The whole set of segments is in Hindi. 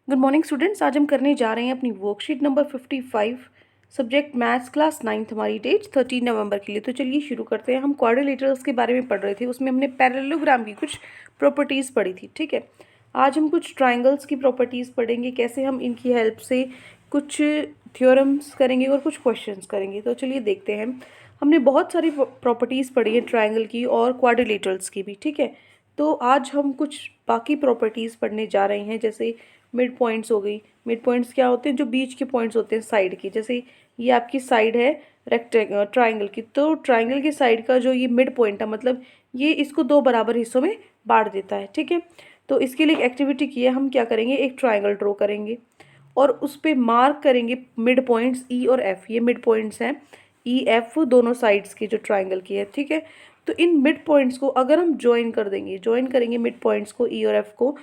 Good morning students. आज हम करने जा रहे हैं अपनी worksheet number 55 subject maths class 9th। हमारी डेट 13 नवंबर के लिए। तो चलिए शुरू करते हैं। हम क्वाड्रिलेटरल्स के बारे में पढ़ रहे थे, उसमें हमने पैरेललोग्राम की कुछ प्रॉपर्टीज़ पढ़ी थी। ठीक है, आज हम कुछ ट्राइंगल्स की प्रॉपर्टीज़ पढ़ेंगे, कैसे हम इनकी हेल्प से कुछ थ्योरम्स करेंगे और कुछ क्वेश्चंस करेंगे। तो चलिए देखते हैं। हमने बहुत सारी प्रॉपर्टीज़ पढ़ी है ट्राइंगल की और क्वाड्रिलेटरल्स की भी। ठीक है, तो आज हम कुछ बाकी प्रॉपर्टीज़ पढ़ने जा रहे हैं, जैसे मिड पॉइंट्स हो गई। मिड पॉइंट्स क्या होते हैं? जो बीच के पॉइंट्स होते हैं साइड की। जैसे ये आपकी साइड है रेक्टेंगल ट्राइंगल की, तो ट्राइंगल की साइड का जो ये मिड पॉइंट है, मतलब ये इसको दो बराबर हिस्सों में बांट देता है। ठीक है, तो इसके लिए एक एक्टिविटी की है। हम क्या करेंगे, एक ट्राइंगल ड्रॉ करेंगे और उस पर मार्क करेंगे मिड पॉइंट्स ई और एफ। ये मिड पॉइंट्स हैं ई एफ, दोनों साइड्स की जो ट्राइंगल की है। ठीक है, तो इन मिड पॉइंट्स को अगर हम ज्वाइन कर देंगे, ज्वाइन करेंगे मिड पॉइंट्स को ई और एफ को,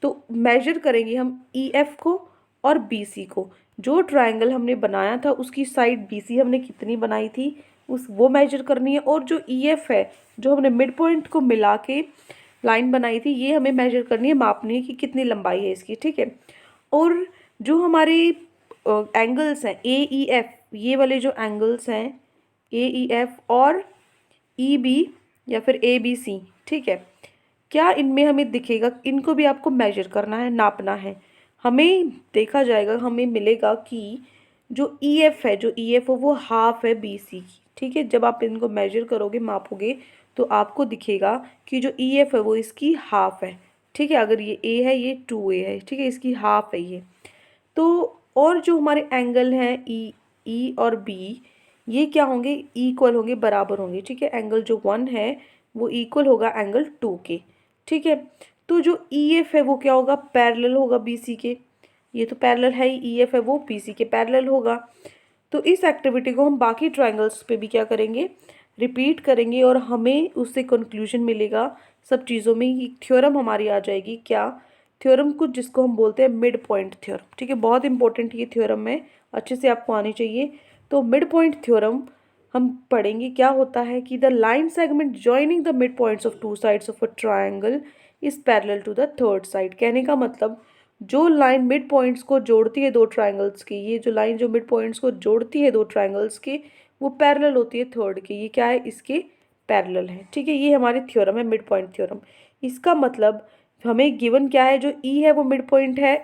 तो मेजर करेंगे हम ई एफ को और बी सी को। जो ट्राइंगल हमने बनाया था उसकी साइड बी सी हमने कितनी बनाई थी उस वो मेजर करनी है, और जो ई एफ है, जो हमने मिड पॉइंट को मिला के लाइन बनाई थी, ये हमें मेजर करनी है, मापनी है कि कितनी लंबाई है इसकी। ठीक है, और जो हमारे एंगल्स हैं ए ई एफ, ये वाले जो एंगल्स हैं ए ई एफ और ई बी या फिर ए बी सी, ठीक है, क्या इनमें हमें दिखेगा? इनको भी आपको मेजर करना है, नापना है। हमें देखा जाएगा, हमें मिलेगा कि जो ई एफ है, जो ई एफ हो वो हाफ है बी सी की। ठीक है, जब आप इनको मेजर करोगे, मापोगे, तो आपको दिखेगा कि जो ई एफ है वो इसकी हाफ है। ठीक है, अगर ये ए है, ये 2A है। ठीक है, इसकी हाफ है ये। तो और जो हमारे एंगल हैं ई और बी, ये क्या होंगे? इक्वल होंगे, बराबर होंगे। ठीक है, एंगल जो 1 है वो इक्वल होगा एंगल 2 के। ठीक है, तो जो ई एफ है वो क्या होगा? पैरेलल होगा बी सी के। ये तो पैरेलल है ही, ई एफ है वो बी सी के पैरेलल होगा। तो इस एक्टिविटी को हम बाकी ट्राइंगल्स पे भी क्या करेंगे, रिपीट करेंगे, और हमें उससे कंक्लूजन मिलेगा। सब चीज़ों में ये थ्योरम हमारी आ जाएगी। क्या थ्योरम? कुछ जिसको हम बोलते हैं मिड पॉइंट थ्योरम। ठीक है, बहुत इंपॉर्टेंट ये थ्योरम है, अच्छे से आपको आनी चाहिए। तो मिड पॉइंट थ्योरम हम पढ़ेंगे। क्या होता है कि the line segment joining the mid points of two sides of a triangle is parallel to the third side. कहने का मतलब, जो लाइन मिड पॉइंट्स को जोड़ती है दो ट्राइंगल्स की, ये जो लाइन जो मिड पॉइंट्स को जोड़ती है दो ट्राइंगल्स की, वो पैरेलल होती है थर्ड की। ये क्या है? इसके पैरेलल है। ठीक है, ये हमारी थ्योरम है, मिड पॉइंट थ्योरम। इसका मतलब हमें गिवन क्या है? जो ई है वो मिड पॉइंट है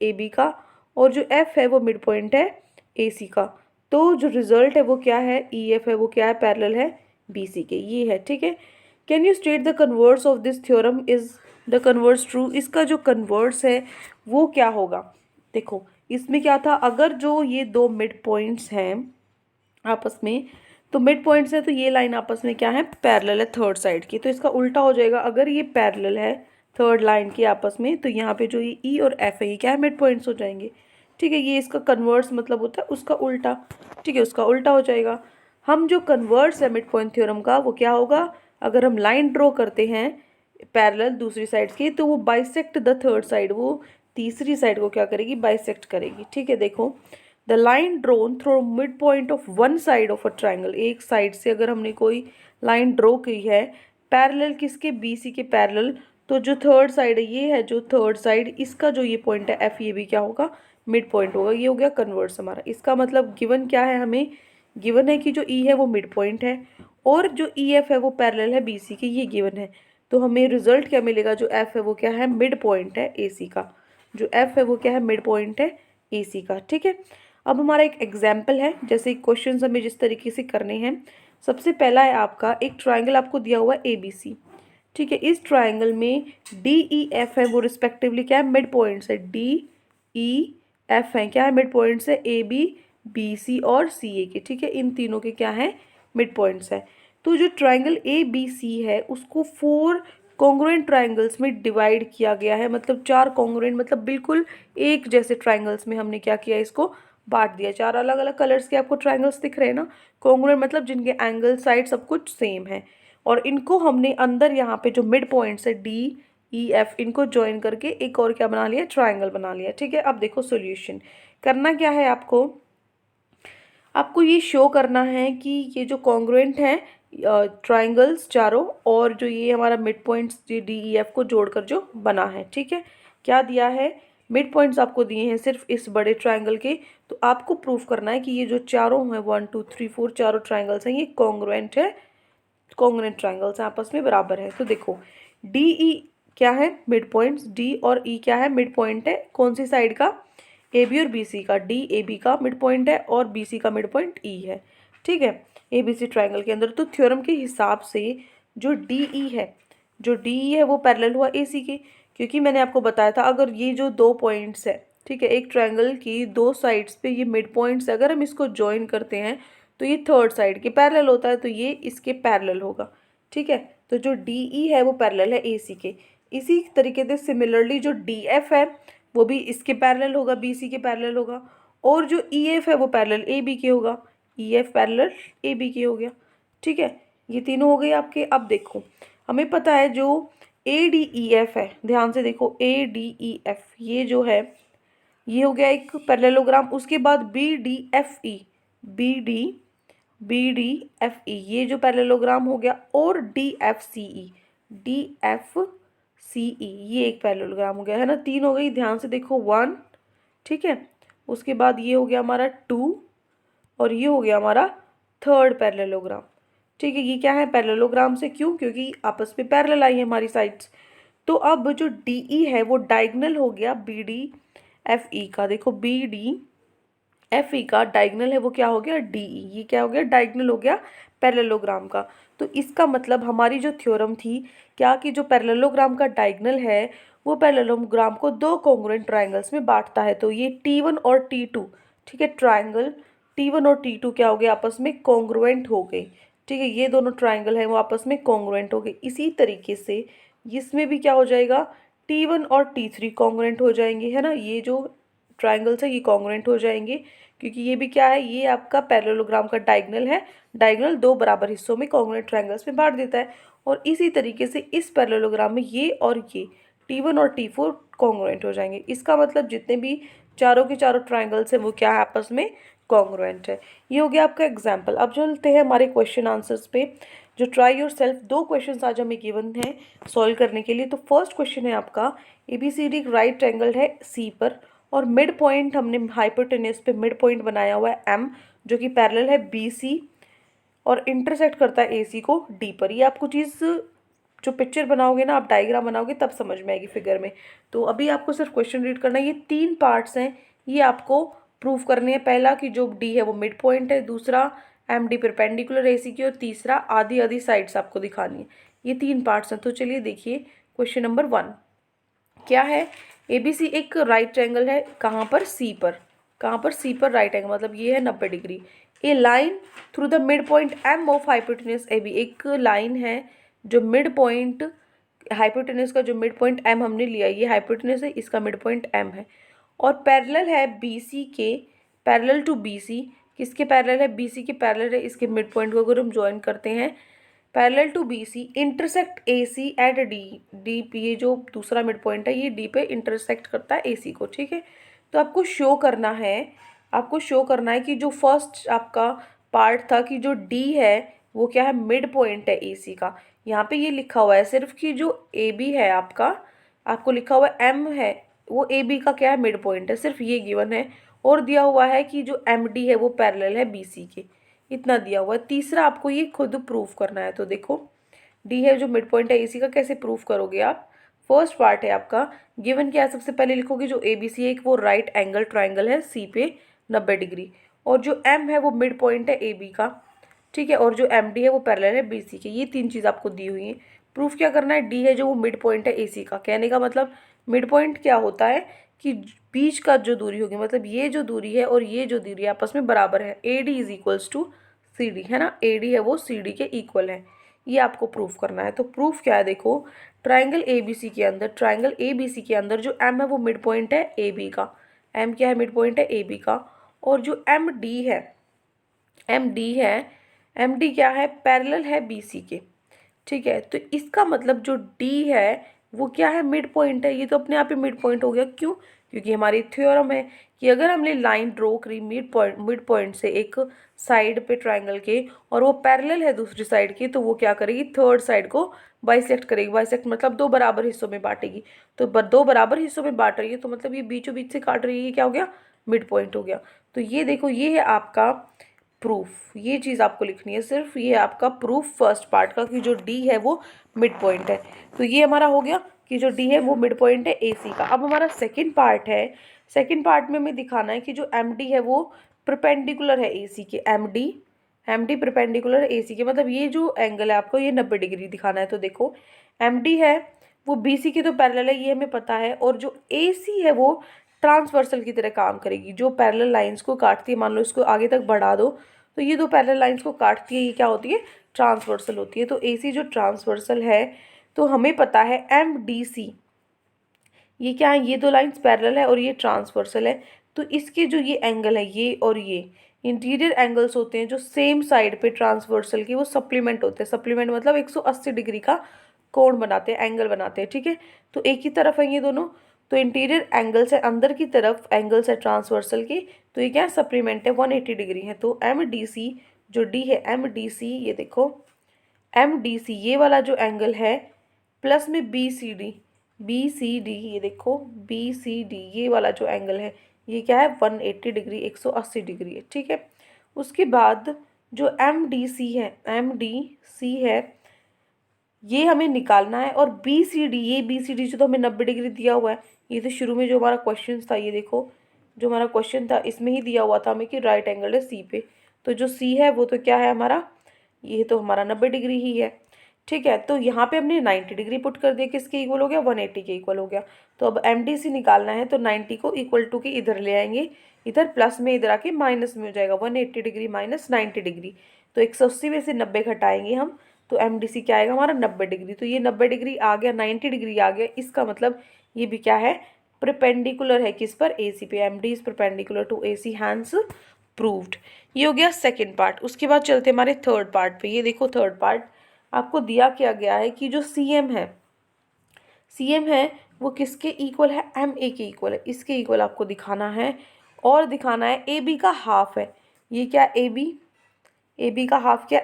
ए बी का, और जो एफ है वो मिड पॉइंट है ए सी का। तो जो रिजल्ट है वो क्या है? ई एफ है वो क्या है? पैरेलल है बी सी के। ये है। ठीक है, can you state the converse of this theorem? Is the converse true? इसका जो कन्वर्स है वो क्या होगा? देखो, इसमें क्या था, अगर जो ये दो मिड पॉइंट्स हैं आपस में, तो मिड पॉइंट्स है तो ये लाइन आपस में क्या है? पैरेलल है थर्ड साइड की। तो इसका उल्टा हो जाएगा, अगर ये पैरेलल है थर्ड लाइन की आपस में, तो यहाँ पे जो ये ई और एफ है ये क्या है? मिड पॉइंट्स हो जाएंगे। ठीक है, ये इसका कन्वर्स मतलब होता है उसका उल्टा। ठीक है, उसका उल्टा हो जाएगा। हम जो कन्वर्स है मिड पॉइंट थ्योरम का, वो क्या होगा? अगर हम लाइन ड्रॉ करते हैं पैरेलल दूसरी साइड की, तो वो बाइसेक्ट द थर्ड साइड, वो तीसरी साइड को क्या करेगी? बाइसेक्ट करेगी। ठीक है, देखो, the line drone through mid point of one side of a triangle. एक साइड से अगर हमने कोई लाइन ड्रॉ की है पैरेलल किसके? बी सी के पैरेलल, तो जो थर्ड साइड है, ये है जो थर्ड साइड, इसका जो ये पॉइंट है एफ, ये भी क्या होगा? मिड पॉइंट होगा। ये हो गया कन्वर्स हमारा। इसका मतलब गिवन क्या है? हमें गिवन है कि जो ई है वो मिड पॉइंट है और जो ई एफ है वो पैरेलल है बी सी के, ये गिवन है। तो हमें रिजल्ट क्या मिलेगा? जो एफ है वो क्या है? मिड पॉइंट है ए सी का। जो एफ है वो क्या है? मिड पॉइंट है ए सी का। ठीक है, अब हमारा एक एग्जाम्पल है, जैसे क्वेश्चन हमें जिस तरीके से करने हैं। सबसे पहला है आपका, एक ट्राइंगल आपको दिया हुआ है ए बी सी। ठीक है, इस ट्राइंगल में डी ई एफ है वो रिस्पेक्टिवली क्या है? मिड पॉइंट्स है। डी ई एफ है क्या है? मिड पॉइंट्स है ए बी, बी सी और सी ए के। ठीक है, इन तीनों के क्या है? मिड पॉइंट्स है। तो जो ट्राइंगल ए बी सी है उसको 4 कॉन्ग्रुएंट ट्राइंगल्स में डिवाइड किया गया है। मतलब 4 कॉन्ग्रुएंट, मतलब बिल्कुल एक जैसे ट्राइंगल्स में हमने क्या किया? इसको बांट दिया। 4 अलग अलग कलर्स के आपको ट्राइंगल्स दिख रहे हैं ना। कॉन्ग्रुएंट मतलब जिनके एंगल, साइड सब कुछ सेम है, और इनको हमने अंदर यहाँ पे जो मिड पॉइंट्स है डी ई एफ, इनको ज्वाइन करके एक और क्या बना लिया? ट्राइंगल बना लिया। ठीक है, अब देखो सोल्यूशन करना क्या है आपको। आपको ये शो करना है कि ये जो कॉन्ग्रुएंट हैं ट्राइंगल्स चारों, और जो ये हमारा mid points D E F को जोड़कर जो बना है। ठीक है, क्या दिया है? मिड पॉइंट्स आपको दिए हैं सिर्फ इस बड़े ट्राइंगल के, तो आपको प्रूफ करना है कि ये जो चारों हैं 1 2 3 4 चारों ट्राइंगल्स हैं ये कॉन्ग्रुएंट है, कॉन्ग्रुएंट ट्राइंगल्स हैं, आपस में बराबर है। तो देखो डी ई क्या है, मिड पॉइंट्स, डी और ई क्या है, मिड पॉइंट है कौन सी साइड का, ए बी और बी सी का। डी ए बी का मिड पॉइंट है और बी सी का मिड पॉइंट ई है, ठीक है, ए बी सी ट्राइंगल के अंदर। तो थ्योरम के हिसाब से जो डी ई है, जो डी ई है वो पैरेलल हुआ ए सी के, क्योंकि मैंने आपको बताया था अगर ये जो दो पॉइंट्स है, ठीक है, एक ट्रायंगल की दो साइड्स पे ये मिड पॉइंट्स अगर हम इसको ज्वाइन करते हैं तो ये थर्ड साइड के पैरेलल होता है, तो ये इसके पैरेलल होगा, ठीक है। तो जो डी ई है वो पैरेलल है ए सी के। इसी तरीके से सिमिलरली जो डी एफ है वो भी इसके पैरेलल होगा, बी सी के पैरेलल होगा, और जो ई एफ है वो पैरेलल ए बी के होगा, E F parallel A B के हो गया, ठीक है। ये तीनों हो गए आपके। अब देखो हमें पता है जो ए डी ई एफ है, ध्यान से देखो ए डी ई एफ ये जो है ये हो गया एक पैरेललोग्राम। उसके बाद B D F E, B D F E ये जो पैरेललोग्राम हो गया, और D F C E, D F C E ये एक पैरेललोग्राम हो गया, है ना। तीन हो गई, ध्यान से देखो 1, ठीक है। उसके बाद ये हो गया हमारा 2 और ये हो गया हमारा थर्ड पैरेललोग्राम, ठीक है। ये क्या है पैरेललोग्राम से, क्यों, क्योंकि आपस में पैरेलल आई है हमारी साइड्स। तो अब जो डी ई है वो डायगोनल हो गया बी डी एफ ई का। देखो बी डी एफ ई का डायगोनल है वो क्या हो गया डी ई, ये क्या हो गया डायगोनल हो गया पैरेललोग्राम का। तो इसका मतलब हमारी जो थ्योरम थी क्या कि जो पैरेललोग्राम का डायगोनल है वो पैरेललोग्राम को दो कॉन्ग्रुएंट ट्राइंगल्स में बांटता है। तो ये T1 और T2, ठीक है, ट्राइंगल T1 और T2 क्या हो गए आपस में कॉन्ग्रुएंट हो गए, ठीक है। ये दोनों ट्राइंगल हैं वो आपस में कॉन्ग्रुएंट हो गए। इसी तरीके से इसमें भी क्या हो जाएगा T1 और T3 कॉन्ग्रुएंट हो जाएंगे, है ना। ये जो ट्राइंगल्स है ये कॉन्ग्रुएंट हो जाएंगे, क्योंकि ये भी क्या है ये आपका पैरेललोग्राम का डायगोनल है, डायगोनल दो बराबर हिस्सों में कॉन्ग्रुएंट ट्राइंगल्स में बांट देता है। और इसी तरीके से इस पैरेललोग्राम में ये और ये T1 और T4 कॉन्ग्रुएंट हो जाएंगे। इसका मतलब जितने भी चारों के चारों ट्राइंगल्स हैं वो क्या है आपस में कॉन्ग्रुएंट है। ये हो गया आपका एग्जाम्पल। अब चलते हैं हमारे क्वेश्चन आंसर्स पे, जो ट्राई योर सेल्फ। दो क्वेश्चन आज हमें गिवन है सॉल्व करने के लिए। तो फर्स्ट क्वेश्चन है आपका ABCD राइट ट्रायंगल है सी पर, और मिड पॉइंट हमने हाइपोटेन्यूज पे मिड पॉइंट बनाया हुआ है M, जो कि पैरेलल है BC और इंटरसेक्ट करता है AC को D पर। ये आपको चीज़ जो पिक्चर बनाओगे ना, आप डायग्राम बनाओगे तब समझ में आएगी फिगर में। तो अभी आपको सिर्फ क्वेश्चन रीड करना है। ये तीन पार्ट्स हैं, ये आपको प्रूफ करने हैं। पहला कि जो D है वो मिड पॉइंट है, दूसरा MD परपेंडिकुलर AC की, और तीसरा आधी आधी साइड्स आपको दिखानी है। ये तीन पार्ट्स हैं। तो चलिए देखिए क्वेश्चन नंबर 1 क्या है। ABC एक राइट ट्रायंगल है, कहाँ पर C पर, कहाँ पर C पर राइट एंगल, मतलब ये है 90 degree. A line through the mid point M of hypotenuse AB, एक लाइन है जो मिड पॉइंट हाइपोटेन्यूज का जो मिड पॉइंट M हमने लिया, ये हाइपोटेन्यूज है, इसका मिड पॉइंट M है, और पैरेलल है BC के, पैरेलल टू BC, किसके पैरेलल है BC के पैरेलल है, इसके मिड पॉइंट को अगर हम ज्वाइन करते हैं parallel to BC intersect AC at D पे, ये जो दूसरा मिड पॉइंट है ये D पे इंटरसेक्ट करता है AC को, ठीक है। तो आपको शो करना है, आपको शो करना है कि जो फर्स्ट आपका पार्ट था कि जो D है वो क्या है मिड पॉइंट है AC का। यहाँ पे ये लिखा हुआ है सिर्फ कि जो AB है आपका, आपको लिखा हुआ है M है वो AB का क्या है मिड पॉइंट है, सिर्फ ये गिवन है। और दिया हुआ है कि जो MD है वो पैरेलल है BC के, इतना दिया हुआ है। तीसरा आपको ये खुद प्रूफ करना है। तो देखो डी है जो मिड पॉइंट है AC का, कैसे प्रूफ करोगे आप। फर्स्ट पार्ट है आपका गिवन क्या है, सबसे पहले लिखोगे जो ABC है एक वो राइट एंगल ट्राइंगल है C पे 90 डिग्री, और जो M है वो मिड पॉइंट है AB का, ठीक है, और जो MD है वो पैरेलल है BC के। ये तीन चीज़ आपको दी हुई है। प्रूफ क्या करना है, D है जो वो मिड पॉइंट है AC का। कहने का मतलब मिड पॉइंट क्या होता है कि बीच का जो दूरी होगी, मतलब ये जो दूरी है और ये जो दूरी आपस में बराबर है, AD is equals to CD, है ना। AD है वो CD के इक्वल है, ये आपको प्रूफ करना है। तो प्रूफ क्या है, देखो ट्राइंगल ABC के अंदर, ट्राइंगल ABC के अंदर जो M है वो मिड पॉइंट है AB का, M क्या है मिड पॉइंट है AB का, और जो MD है, MD क्या है पैरेलल है BC के, ठीक है। तो इसका मतलब जो D है वो क्या है मिड पॉइंट है, ये तो अपने आप ही मिड पॉइंट हो गया। क्यों, क्योंकि हमारी थ्योरम है कि अगर हमने लाइन ड्रॉ करी मिड पॉइंट से एक साइड पे ट्राइंगल के, और वो पैरेलल है दूसरी साइड की, तो वो क्या करेगी थर्ड साइड को बाइसेक्ट करेगी, बाइसेक्ट मतलब दो बराबर हिस्सों में बांटेगी। तो दो बराबर हिस्सों में बांट रही है तो मतलब ये बीचों बीच से काट रही है, ये क्या हो गया, मिड पॉइंट हो गया। तो ये देखो, ये है आपका प्रूफ, ये चीज़ आपको लिखनी है सिर्फ, ये आपका प्रूफ फर्स्ट पार्ट का कि जो डी है वो मिड पॉइंट है। तो ये हमारा हो गया कि जो डी है वो मिड पॉइंट है AC का। अब हमारा सेकंड पार्ट है, सेकंड पार्ट में हमें दिखाना है कि जो MD है वो परपेंडिकुलर है AC के। MD परपेंडिकुलर है AC के, मतलब ये जो एंगल है आपको ये 90 डिग्री दिखाना है। तो देखो MD है वो BC के तो पैरेलल है, ये हमें पता है, और जो AC है वो ट्रांसवर्सल की तरह काम करेगी, जो पैरेलल लाइंस को काटती है। मान लो इसको आगे तक बढ़ा दो तो ये दो पैरेलल लाइंस को काटती है, ये क्या होती है, ट्रांसवर्सल होती है। तो AC जो ट्रांसवर्सल है, तो हमें पता है MDC, ये क्या है, ये दो लाइंस पैरेलल है और ये ट्रांसवर्सल है। तो इसके जो ये एंगल है, ये और ये इंटीरियर एंगल्स होते हैं जो सेम साइड पे ट्रांसवर्सल के, वो सप्लीमेंट होते हैं। सप्लीमेंट मतलब 180 डिग्री का कोण बनाते हैं, एंगल बनाते हैं, ठीक है। तो एक ही तरफ है ये दोनों, तो इंटीरियर एंगल्स है, अंदर की तरफ एंगल्स है ट्रांसवर्सल की, तो ये क्या है, सप्लीमेंट है, 180 डिग्री है। तो MDC जो D है, MDC ये देखो MDC ये वाला जो एंगल है, प्लस में BCD ये देखो BCD ये वाला जो एंगल है, ये क्या है, 180 डिग्री, 180 डिग्री है, ठीक है। उसके बाद जो MDC है ये हमें निकालना है, और BCD जो तो हमें 90 डिग्री दिया हुआ है, ये तो शुरू में जो हमारा क्वेश्चन था, ये देखो जो हमारा क्वेश्चन था इसमें ही दिया हुआ था हमें कि राइट एंगल है C पे। तो जो C है वो तो क्या है हमारा, ये तो हमारा 90 डिग्री ही है, ठीक है। तो यहाँ पे हमने 90 डिग्री पुट कर दिया, किसके इक्वल हो गया, 180 के इक्वल हो गया। तो अब MDC निकालना है, तो 90 को इक्वल टू के इधर ले आएंगे, इधर प्लस में, इधर आके माइनस में हो जाएगा, 180 डिग्री माइनस 90 डिग्री। तो 180 में से 90 घटाएंगे हम, तो MDC क्या आएगा हमारा, 90 डिग्री। तो ये 90 डिग्री आ गया, 90 डिग्री आ गया, इसका मतलब ये भी क्या है, परपेंडिकुलर है किस पर, AC पे। MD is perpendicular to AC, hence proved. ये हो गया सेकंड पार्ट। उसके बाद चलते हमारे थर्ड पार्ट पे। ये देखो थर्ड पार्ट आपको दिया क्या गया है कि जो CM है वो किसके इक्वल है, MA के इक्वल है, इसके इक्वल आपको दिखाना है, और दिखाना है AB का हाफ है। ये क्या, AB का हाफ क्या,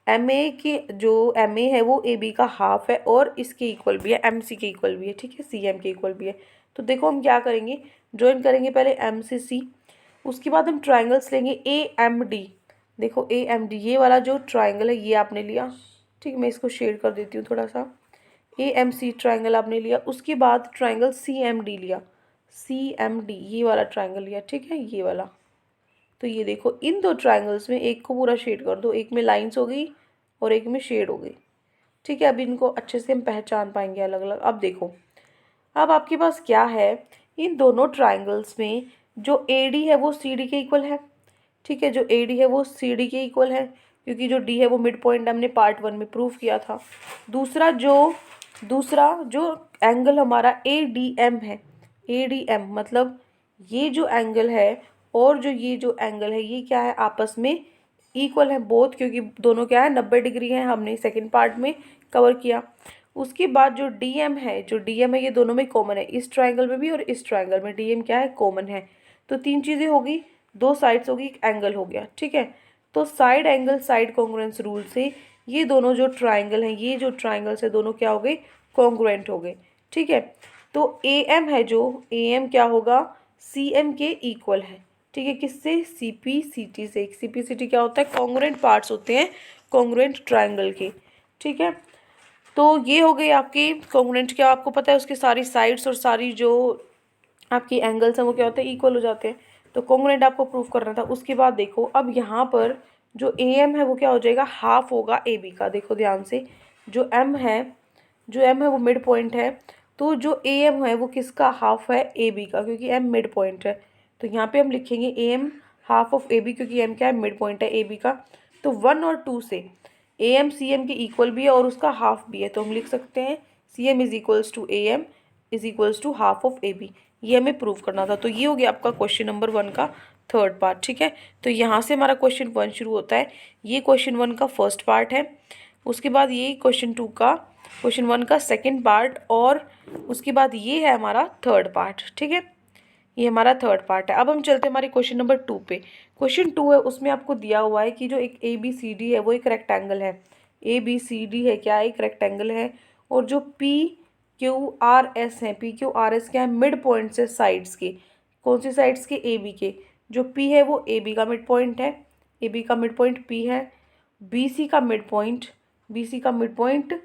MA के जो MA है वो AB का हाफ है, और इसके इक्वल भी है, MC के इक्वल भी है, ठीक है, CM के इक्वल भी है। तो देखो हम क्या करेंगे, ज्वाइन करेंगे पहले M से C, उसके बाद हम ट्राइंगल्स लेंगे AMD। देखो AMD ये वाला जो ट्राइंगल है ये आपने लिया, ठीक है, मैं इसको शेड कर देती हूँ थोड़ा सा। AMC ट्राइंगल आपने लिया, उसके बाद ट्राइंगल CMD लिया, CMD ये वाला ट्राइंगल लिया, ठीक है, ये वाला। तो ये देखो इन दो ट्राइंगल्स में एक को पूरा शेड कर दो, एक में लाइंस हो गई और एक में शेड हो गई, ठीक है। अब इनको अच्छे से हम पहचान पाएंगे अलग अलग। अब देखो, अब आपके पास क्या है, इन दोनों ट्राइंगल्स में जो AD है वो CD के इक्वल है, ठीक है, जो AD है वो CD के इक्वल है, क्योंकि जो D है वो मिड पॉइंट हमने पार्ट 1 में प्रूव किया था। दूसरा जो एंगल हमारा ADM है, ADM मतलब ये जो एंगल है और जो ये जो एंगल है ये क्या है, आपस में इक्वल है बोथ, क्योंकि दोनों क्या है, 90 डिग्री है, हमने सेकंड पार्ट में कवर किया। उसके बाद जो DM है ये दोनों में कॉमन है, इस ट्राइंगल में भी और इस ट्राइंगल में DM क्या है, कॉमन है। तो तीन चीज़ें होगी, दो साइड्स होगी, एक एंगल हो गया, ठीक है। तो side angle side congruence rule से ये दोनों जो ट्राइंगल हैं, ये जो ट्राइंगल्स है दोनों क्या हो गए, कॉन्ग्रुएंट हो गए, ठीक है। तो AM है जो AM क्या होगा, CM के इक्वल है, ठीक है, किससे, CPCT से। CPCT क्या होता है, कॉन्ग्रुएंट पार्ट्स होते हैं कॉन्ग्रुएंट ट्राइंगल के, ठीक है। तो ये हो गई आपकी कॉन्ग्रुएंट, क्या आपको पता है उसकी सारी साइड्स और सारी जो आपकी एंगल्स हैं वो क्या होते हैं, इक्वल हो जाते हैं। तो कॉन्ग्रुएंट आपको प्रूव करना था। उसके बाद देखो अब यहाँ पर जो AM है वो क्या हो जाएगा, हाफ होगा AB का। देखो ध्यान से, जो M है वो मिड पॉइंट है, तो जो AM है वो किसका हाफ है, AB का, क्योंकि M मिड पॉइंट है। तो यहाँ पे हम लिखेंगे AM हाफ ऑफ AB, क्योंकि M क्या है, मिड पॉइंट है AB का। तो 1 और 2 से AM CM के इक्वल भी है और उसका हाफ भी है, तो हम लिख सकते हैं CM is equals to AM is equals to half of AB। ये हमें प्रूव करना था। तो ये हो गया आपका क्वेश्चन नंबर 1 का थर्ड पार्ट, ठीक है। तो यहाँ से हमारा क्वेश्चन 1 शुरू होता है, ये क्वेश्चन 1 का फर्स्ट पार्ट है। उसके बाद ये क्वेश्चन 1 का सेकेंड पार्ट, और उसके बाद ये है हमारा थर्ड पार्ट, ठीक है, ये हमारा थर्ड पार्ट है। अब हम चलते हैं हमारे क्वेश्चन नंबर 2 पे। क्वेश्चन 2 है, उसमें आपको दिया हुआ है कि जो एक ABCD है वो एक रेक्टेंगल है, ABCD है क्या, एक रेक्टेंगल है, और जो PQRS है, PQRS क्या है, मिड पॉइंट्स है साइड्स के। कौन सी साइड्स के, AB के। जो P है वो AB का मिड पॉइंट है, AB का मिड पॉइंट P है। BC का मिड पॉइंट, BC का मिड पॉइंट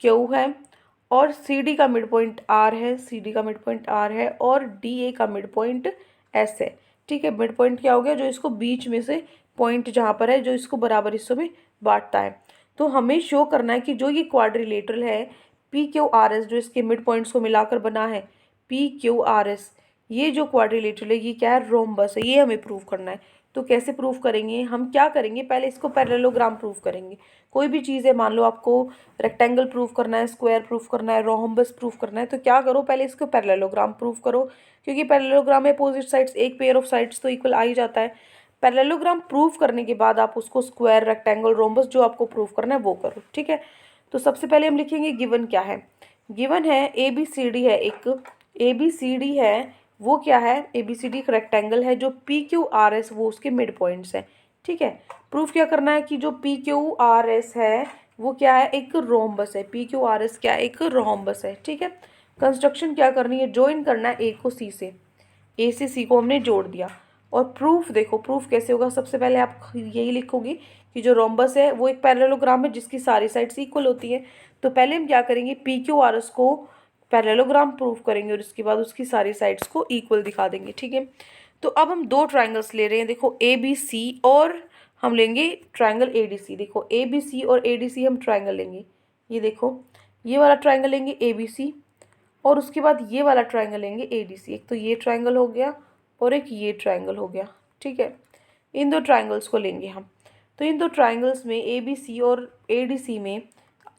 Q है, और CD का मिड पॉइंट R है, CD का मिड पॉइंट R है, और DA का मिड पॉइंट S है। ठीक है, मिड पॉइंट क्या हो गया, जो इसको बीच में से पॉइंट जहाँ पर है, जो इसको बराबर हिस्सों में बांटता है। तो हमें शो करना है कि जो ये क्वाड्रिलेटरल है PQRS, जो इसके मिड पॉइंट्स को मिलाकर बना है PQRS, ये जो क्वाड्रिलेटरल है ये क्या है, रोम्बस है। ये हमें प्रूव करना है। तो कैसे प्रूव करेंगे, हम क्या करेंगे, पहले इसको पैरेललोग्राम प्रूव करेंगे। कोई भी चीज़ है, मान लो आपको रेक्टेंगल प्रूव करना है, स्क्वायर प्रूव करना है, रोम्बस प्रूव करना है, तो क्या करो, पहले इसको पैरेललोग्राम प्रूव करो, क्योंकि पैरेललोग्राम में अपोजिट साइड्स, एक पेयर ऑफ साइड्स तो इक्वल आ ही जाता है। पैरेललोग्राम प्रूव करने के बाद आप उसको स्क्वायर, रेक्टेंगल, रोम्बस जो आपको प्रूव करना है वो करो। ठीक है, तो सबसे पहले हम लिखेंगे गिवन क्या है। गिवन है ABCD है, एक ABCD है, वो क्या है, ABCD एक रेक्टेंगल है, जो PQRS वो उसके मिड पॉइंट्स है। ठीक है, प्रूफ क्या करना है कि जो PQRS है वो क्या है, एक रोम्बस है। PQRS क्या है, एक रोम्बस है। ठीक है, कंस्ट्रक्शन क्या करनी है, ज्वाइन करना है A को C से, A से C को हमने जोड़ दिया। और प्रूफ देखो, प्रूफ कैसे होगा, सबसे पहले आप यही लिखोगे कि जो रोम्बस है वो एक पैरेललोग्राम है जिसकी सारी साइड्स इक्वल होती है। तो पहले हम क्या करेंगे, PQRS को पैरेललोग्राम प्रूफ करेंगे और उसके बाद उसकी सारी साइड्स को इक्वल दिखा देंगे। ठीक है, तो अब हम दो ट्राइंगल्स ले रहे हैं, देखो ABC, और हम लेंगे ट्राइंगल ADC। देखो ABC और ADC हम ट्राइंगल लेंगे। ये देखो, ये वाला ट्राइंगल लेंगे ABC, और उसके बाद ये वाला ट्राइंगल लेंगे ADC। एक तो ये ट्राइंगल हो गया और एक ये ट्राइंगल हो गया। ठीक है, इन दो ट्राइंगल्स को लेंगे हम। तो इन दो ट्राइंगल्स में ABC और ADC में,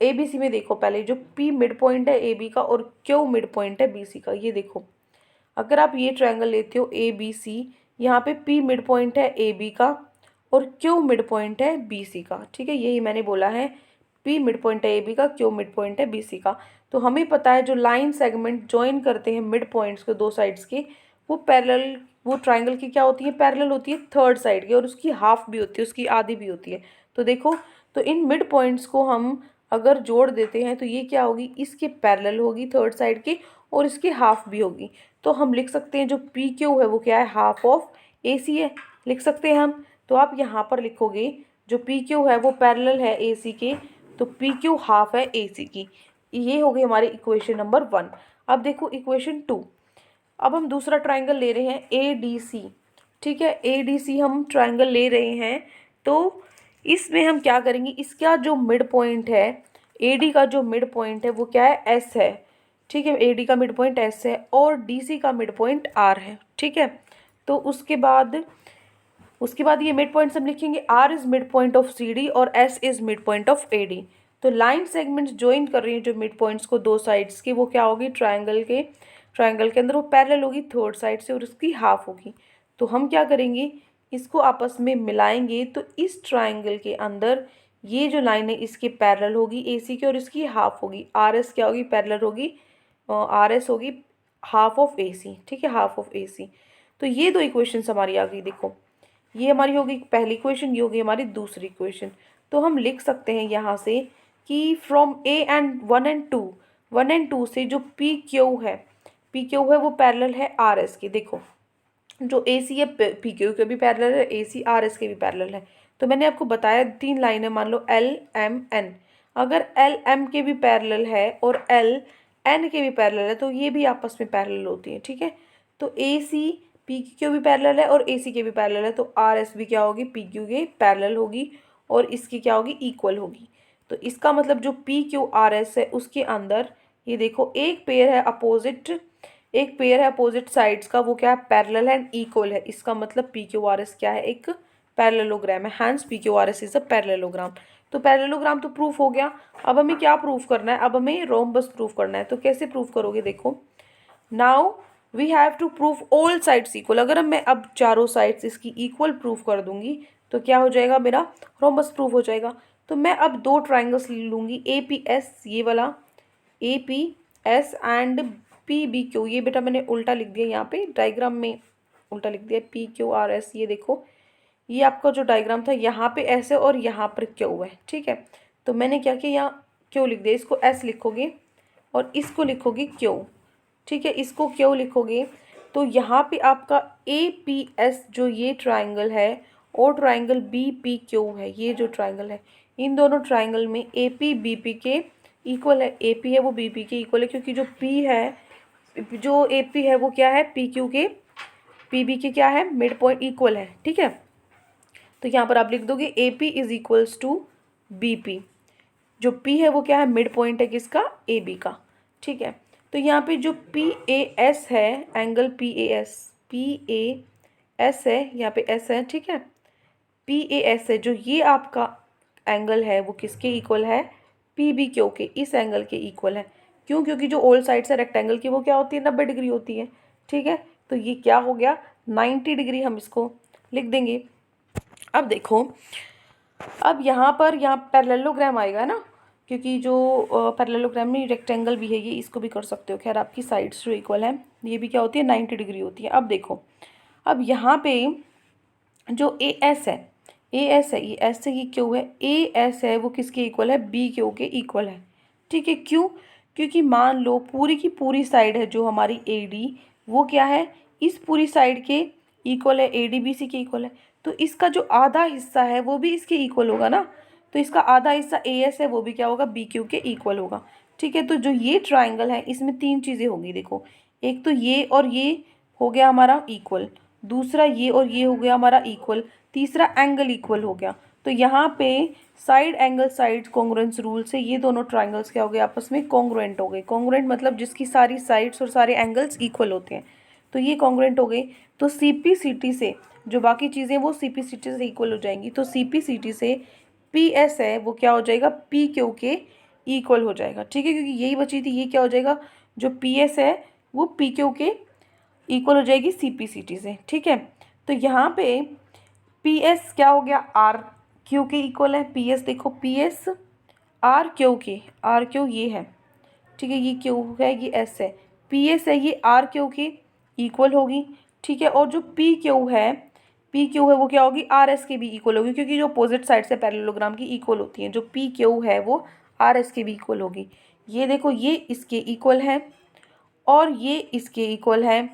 ABC में देखो पहले जो P मिड पॉइंट है AB का और Q मिड पॉइंट है BC का। ये देखो, अगर आप ये ट्राइंगल लेते हो ABC, यहाँ पे P मिड पॉइंट है AB का और Q मिड पॉइंट है BC का। ठीक है, यही मैंने बोला है, P मिड पॉइंट है AB का, Q मिड पॉइंट है BC का। तो हमें पता है जो लाइन सेगमेंट ज्वाइन करते हैं मिड पॉइंट्स को दो साइड्स के, वो पैरेलल, वो ट्राइंगल की क्या होती है, पैरेलल होती है थर्ड साइड की, और उसकी हाफ भी होती है, उसकी आधी भी होती है। तो देखो, तो इन मिड पॉइंट्स को हम अगर जोड़ देते हैं तो ये क्या होगी, इसके पैरेलल होगी थर्ड साइड की, और इसकी हाफ भी होगी। तो हम लिख सकते हैं जो PQ है वो क्या है, हाफ ऑफ AC है, लिख सकते हैं हम। तो आप यहाँ पर लिखोगे जो PQ है वो पैरेलल है AC के, तो PQ हाफ है AC की। ये हो गई हमारी इक्वेशन नंबर 1। अब देखो इक्वेशन 2, अब हम दूसरा ट्राइंगल ले रहे हैं ADC। ठीक है, ADC हम ट्राइंगल ले रहे हैं, तो इसमें हम क्या करेंगे, इसका जो मिड पॉइंट है, AD का जो मिड पॉइंट है वो क्या है, S है। ठीक है, AD का मिड पॉइंट S है और DC का मिड पॉइंट R है। ठीक है, तो उसके बाद ये मिड पॉइंट्स हम लिखेंगे, R is mid point of CD और S is mid point of AD। तो लाइन सेगमेंट्स ज्वाइन कर रही हैं जो मिड पॉइंट्स को दो साइड्स की, वो क्या होगी, ट्राइंगल के अंदर वो पैरेलल होगी थर्ड साइड से और उसकी हाफ होगी। तो हम क्या करेंगे, इसको आपस में मिलाएंगे, तो इस ट्राइंगल के अंदर ये जो लाइन है इसके पैरेलल होगी AC की और इसकी हाफ होगी। RS क्या होगी, पैरेलल होगी, RS होगी हाफ ऑफ AC। ठीक है, हाफ ऑफ AC। तो ये दो इक्वेशंस हमारी आ गई। देखो, ये हमारी होगी पहली इक्वेशन, ये होगी हमारी दूसरी इक्वेशन। तो हम लिख सकते हैं यहाँ से कि फ्रॉम A एंड 1 एंड 2 से जो PQ है वो पैरेलल है RS के। देखो, जो AC है PQ के भी पैरेलल है, AC RS के भी पैरेलल है। तो मैंने आपको बताया तीन लाइन है, मान लो LMN, अगर LM के भी पैरेलल है और LN के भी पैरेलल है तो ये भी आपस में पैरेलल होती है। ठीक है, तो AC PQ भी पैरेलल है और AC के भी पैरेलल है, तो RS भी क्या होगी, PQ के पैरेलल होगी और इसकी क्या होगी, इक्वल होगी। तो इसका मतलब जो PQRS है उसके अंदर ये देखो एक पेयर है अपोजिट साइड्स का, वो क्या है, पैरेलल एंड इक्वल है। इसका मतलब PQRS क्या है, एक पैरेललोग्राम है, hence PQRS is a parallelogram. तो पैरेललोग्राम तो प्रूफ हो गया। अब हमें क्या प्रूफ करना है, अब हमें रोम्बस प्रूफ करना है। तो कैसे प्रूफ करोगे, देखो, now we have to proof all sides equal. अगर मैं अब चारों साइड्स इसकी इक्वल प्रूफ कर दूंगी तो क्या हो जाएगा, मेरा रोम्बस प्रूफ हो जाएगा। तो मैं अब दो ट्राइंगल्स लूँगी APS, ये वाला APS एंड PBQ। ये बेटा मैंने उल्टा लिख दिया, यहाँ पे डायग्राम में उल्टा लिख दिया, PQRS। ये देखो, ये आपका जो डायग्राम था यहाँ पे S है और यहाँ पर Q है। ठीक है, तो मैंने क्या किया, यहाँ क्यों लिख दिया, इसको एस लिखोगे और इसको लिखोगे क्यों, ठीक है, इसको क्यों लिखोगे। तो यहाँ पे आपका ए पी एस जो ये ट्राइंगल है और ट्राइंगल बी पी क्यू है, ये जो ट्राइंगल है इन दोनों ट्राइंगल में ए पी बी पी के इक्वल है। ए पी है वो बी पी के इक्वल है, क्योंकि जो पी है, जो ए पी है वो क्या है, पी क्यू के पी बी के क्या है, मिड पॉइंट इक्वल है, ठीक है। तो यहाँ पर आप लिख दोगे A P is equals to B P, जो P है वो क्या है, मिड पॉइंट है किसका, ए बी का, ठीक है। तो यहाँ पे जो पी ए एस है, एंगल पी ए एस है, यहाँ पे एस है, ठीक है, पी ए एस है, जो ये आपका एंगल है वो किसके इक्वल है, पी बी क्यू के, इस एंगल के इक्वल है। क्यों, क्योंकि जो ऑल साइड्स है रेक्टेंगल की वो क्या होती है, 90 डिग्री होती है, ठीक है। तो ये क्या हो गया, 90 डिग्री, हम इसको लिख देंगे। अब देखो, अब यहाँ पर यहाँ पैरेललोग्राम आएगा ना, क्योंकि जो पैरेललोग्राम में रेक्टेंगल भी है, ये इसको भी कर सकते हो, खैर आपकी साइड्स जो इक्वल है ये भी क्या होती है, 90 डिग्री होती है। अब देखो, अब यहाँ पे जो ए एस है, ये एस से ये क्यू है, ए एस है वो किसके इक्वल है, बी क्यू के इक्वल है, ठीक है। क्यों, क्योंकि मान लो पूरी की पूरी साइड है जो हमारी ए डी, वो क्या है, इस पूरी साइड के इक्वल है, ए डी बी सी के इक्वल है। तो इसका जो आधा हिस्सा है वो भी इसके इक्वल होगा ना, तो इसका आधा हिस्सा ए एस है वो भी क्या होगा, बी क्यू के इक्वल होगा, ठीक है। तो जो ये ट्राइंगल है इसमें तीन चीज़ें होंगी, देखो, एक तो ये और ये हो गया हमारा इक्वल, दूसरा ये और ये हो गया हमारा इक्वल, तीसरा एंगल इक्वल हो गया। तो यहाँ पे side angle side congruence rule से ये दोनों ट्राइंगल्स क्या हो गए, आपस में कॉन्ग्रुएंट हो गए। कॉन्ग्रुएंट मतलब जिसकी सारी साइड्स और सारे एंगल्स इक्वल होते हैं, तो ये कॉन्ग्रुएंट हो गए। तो सी पी सी टी से जो बाकी चीज़ें वो सी पी सी टी से इक्वल हो जाएंगी। तो सी पी सी टी से पी एस है वो क्या हो जाएगा, पी क्यू के इक्वल हो जाएगा, ठीक है, क्योंकि यही बची थी, ये क्या हो जाएगा, जो पी एस है वो पी क्यू के इक्वल हो जाएगी सी पी सी टी से, ठीक है। तो यहाँ पे पी एस क्या हो गया, आर क्यू के इक्वल है। पी एस देखो, पी एस आर क्यू के, आर क्यू ये है, ठीक है, ये क्यू है, ये एस है, पी एस है, ये आर क्यू के इक्वल होगी, ठीक है। और जो पी क्यू है वो क्या होगी, आर एस के भी इक्वल होगी, क्योंकि जो अपोजिट साइड से पैरेललोग्राम की इक्वल होती हैं, जो पी क्यू है वो आर एस के भी इक्वल होगी। ये देखो, ये इसके इक्वल है और ये इसके इक्वल है,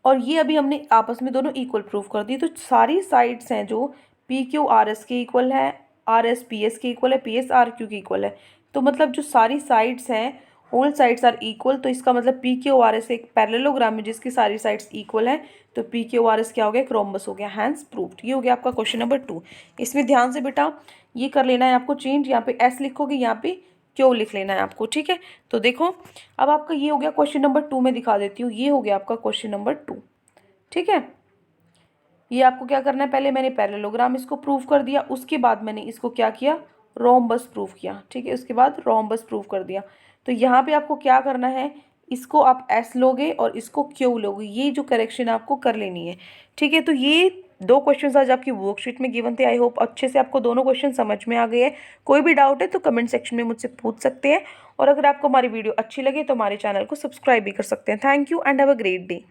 और ये अभी हमने आपस में दोनों इक्वल प्रूफ कर दी। तो सारी साइड्स हैं जो पी क्यू आर एस के इक्वल है, आर एस पी एस के इक्वल है, पी एस आर क्यू के इक्वल है। तो मतलब जो सारी साइड्स हैं, ऑल साइड्स आर इक्वल, तो इसका मतलब पी क्यू आर एस एक पैरेललोग्राम में जिसकी सारी साइड्स इक्वल है, तो पी क्यू आर एस क्या हो गया, एक रोम्बस हो गया, हैंस प्रूव्ड। ये हो गया आपका क्वेश्चन नंबर 2। इसमें ध्यान से बेटा ये कर लेना है आपको चेंज, यहाँ पे एस लिखोगे, यहाँ पे क्यों लिख लेना है आपको, ठीक है। तो देखो, अब आपका ये हो गया क्वेश्चन नंबर 2 में दिखा देती हूँ, ये हो गया आपका क्वेश्चन नंबर 2, ठीक है। ये आपको क्या करना है, पहले मैंने पैरेललोग्राम इसको प्रूव कर दिया, उसके बाद मैंने इसको क्या किया, रोम्बस प्रूव किया, ठीक है, उसके बाद रोम्बस प्रूव कर दिया। तो यहाँ पे आपको क्या करना है, इसको आप एस लोगे और इसको क्यू लोगे, ये जो करेक्शन आपको कर लेनी है, ठीक है। तो ये 2 क्वेश्चन आज आपकी वर्कशीट में गिवन थे। आई होप अच्छे से आपको दोनों क्वेश्चन समझ में आ गए हैं। कोई भी डाउट है तो कमेंट सेक्शन में मुझसे पूछ सकते हैं, और अगर आपको हमारी वीडियो अच्छी लगे तो हमारे चैनल को सब्सक्राइब भी कर सकते हैं। Thank you and have a great day.